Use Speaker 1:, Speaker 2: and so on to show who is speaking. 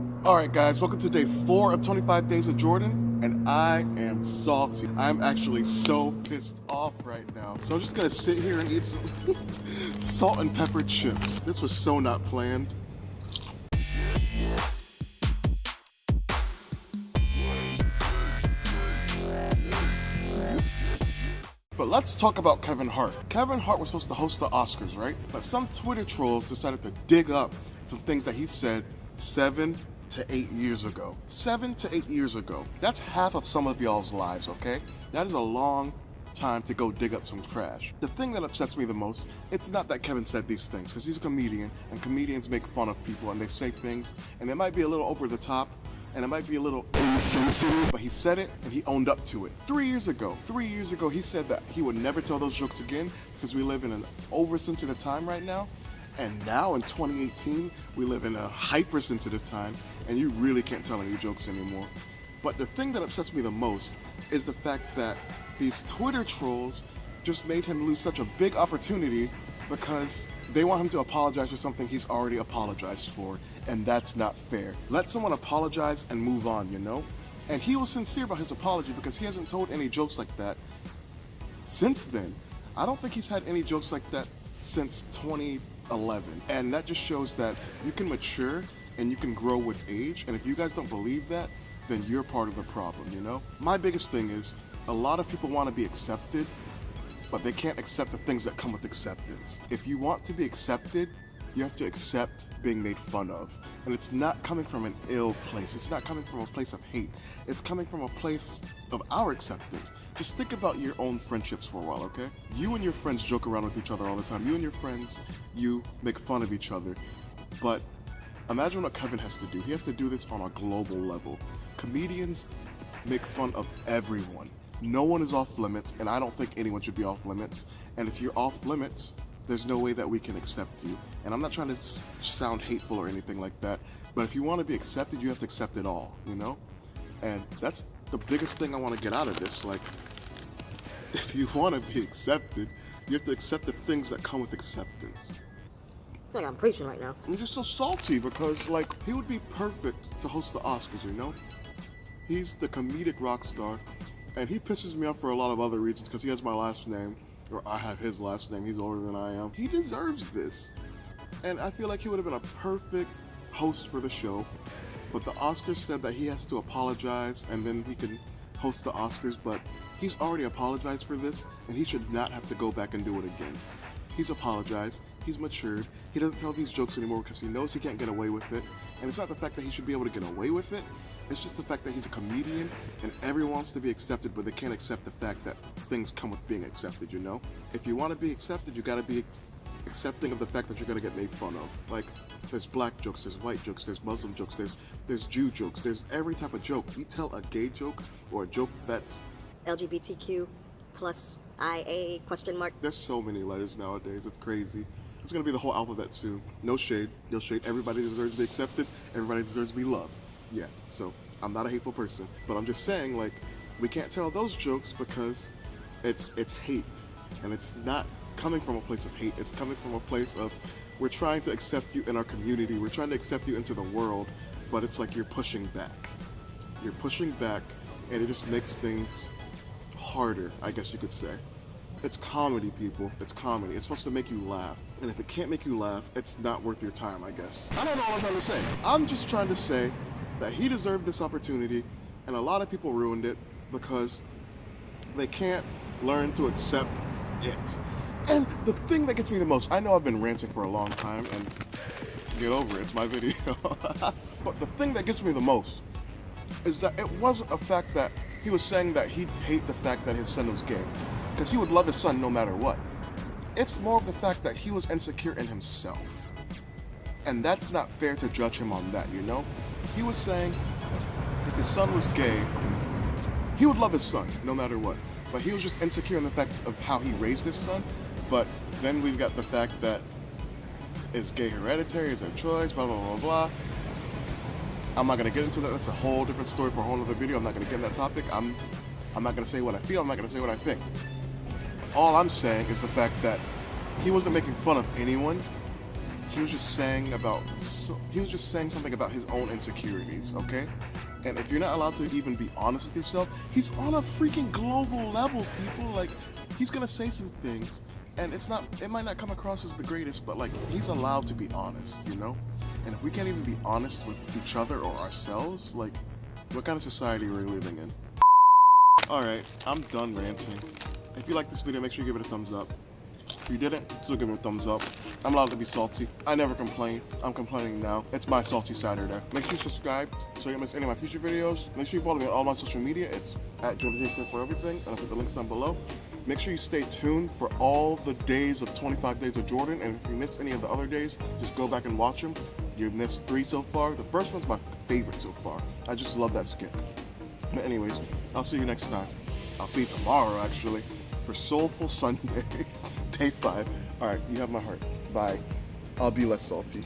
Speaker 1: Alright guys, welcome to day 4 of 25 Days of Jordan, and I am salty. I'm actually so pissed off right now. So I'm just gonna sit here and eat some salt and pepper chips. This was so not planned. But let's talk about Kevin Hart. Kevin Hart was supposed to host the Oscars, right? But some Twitter trolls decided to dig up some things that he said 7 to 8 years ago. 7 to 8 years ago. That's half of some of y'all's lives, okay? That is a long time to go dig up some trash. The thing that upsets me the most, it's not that Kevin said these things, because he's a comedian, and comedians make fun of people, and they say things, and it might be a little over the top, and it might be a little insensitive, but he said it and he owned up to it. 3 years ago, he said that he would never tell those jokes again because we live in an oversensitive time right now. And now in 2018, we live in a hypersensitive time, and you really can't tell any jokes anymore. But the thing that upsets me the most is the fact that these Twitter trolls just made him lose such a big opportunity because they want him to apologize for something he's already apologized for, and that's not fair. Let someone apologize and move on, you know? And he was sincere about his apology because he hasn't told any jokes like that since then. I don't think he's had any jokes like that since 2011. And that just shows that you can mature and you can grow with age, and if you guys don't believe that, then you're part of the problem, you know? My biggest thing is, a lot of people want to be accepted, but they can't accept the things that come with acceptance. If you want to be accepted, you have to accept being made fun of. And it's not coming from an ill place. It's not coming from a place of hate. It's coming from a place of our acceptance. Just think about your own friendships for a while, okay? You and your friends joke around with each other all the time. You and your friends, you make fun of each other. But imagine what Kevin has to do. He has to do this on a global level. Comedians make fun of everyone. No one is off limits, and I don't think anyone should be off limits. And if you're off limits, there's no way that we can accept you. And I'm not trying to sound hateful or anything like that, but if you want to be accepted, you have to accept it all, you know? And that's the biggest thing I want to get out of this. Like, if you want to be accepted, you have to accept the things that come with acceptance.
Speaker 2: I feel like I'm preaching right now.
Speaker 1: I'm just so salty because, like, he would be perfect to host the Oscars, you know? He's the comedic rock star, and he pisses me off for a lot of other reasons because he has my last name, or I have his last name. He's older than I am. He deserves this. And I feel like he would have been a perfect host for the show, but the Oscars said that he has to apologize and then he can host the Oscars, but he's already apologized for this, and he should not have to go back and do it again. He's apologized, he's matured, he doesn't tell these jokes anymore because he knows he can't get away with it. And it's not the fact that he should be able to get away with it, it's just the fact that he's a comedian and everyone wants to be accepted, but they can't accept the fact that things come with being accepted, you know? If you want to be accepted, you gotta be accepting of the fact that you're gonna get made fun of. Like, there's black jokes, there's white jokes, there's Muslim jokes, there's Jew jokes, there's every type of joke. You tell a gay joke or a joke that's
Speaker 2: LGBTQ plus IA question mark.
Speaker 1: There's so many letters nowadays, it's crazy. It's gonna be the whole alphabet soon. No shade, no shade. Everybody deserves to be accepted, everybody deserves to be loved. Yeah, so I'm not a hateful person, but I'm just saying, like, we can't tell those jokes because it's hate. And it's not coming from a place of hate, it's coming from a place of, we're trying to accept you in our community, we're trying to accept you into the world, but it's like you're pushing back. You're pushing back, and it just makes things harder, I guess you could say. It's comedy, people. It's comedy. It's supposed to make you laugh. And if it can't make you laugh, it's not worth your time, I guess. I don't know what I'm trying to say. I'm just trying to say that he deserved this opportunity, and a lot of people ruined it because they can't learn to accept it. And the thing that gets me the most, I know I've been ranting for a long time, and get over it, it's my video. But the thing that gets me the most is that it wasn't a fact that he was saying that he'd hate the fact that his son was gay, because he would love his son no matter what. It's more of the fact that he was insecure in himself. And that's not fair to judge him on that, you know? He was saying if his son was gay, he would love his son no matter what. But he was just insecure in the fact of how he raised his son. But then we've got the fact that is gay hereditary, is it a choice, blah, blah, blah, blah. I'm not gonna get into that. That's a whole different story for a whole other video. I'm not gonna get in that topic. I'm not gonna say what I feel. I'm not gonna say what I think. All I'm saying is the fact that he wasn't making fun of anyone. he was just saying something about his own insecurities, okay? And if you're not allowed to even be honest with yourself, he's on a freaking global level, people. Like, he's gonna say some things, and it might not come across as the greatest, but like, he's allowed to be honest, you know? And if we can't even be honest with each other or ourselves, like, what kind of society are we living in? Alright, I'm done ranting. If you like this video, make sure you give it a thumbs up. If you didn't, still give it a thumbs up. I'm allowed to be salty. I never complain. I'm complaining now. It's my salty Saturday. Make sure you subscribe so you don't miss any of my future videos. Make sure you follow me on all my social media. It's at Jordan for everything, and I'll put the links down below. Make sure you stay tuned for all the days of 25 Days of Jordan, and if you missed any of the other days, just go back and watch them. You missed 3 so far. The first one's my favorite so far. I just love that skit. But anyways, I'll see you next time. I'll see you tomorrow, actually, for Soulful Sunday, day 5. All right, you have my heart. Bye. I'll be less salty.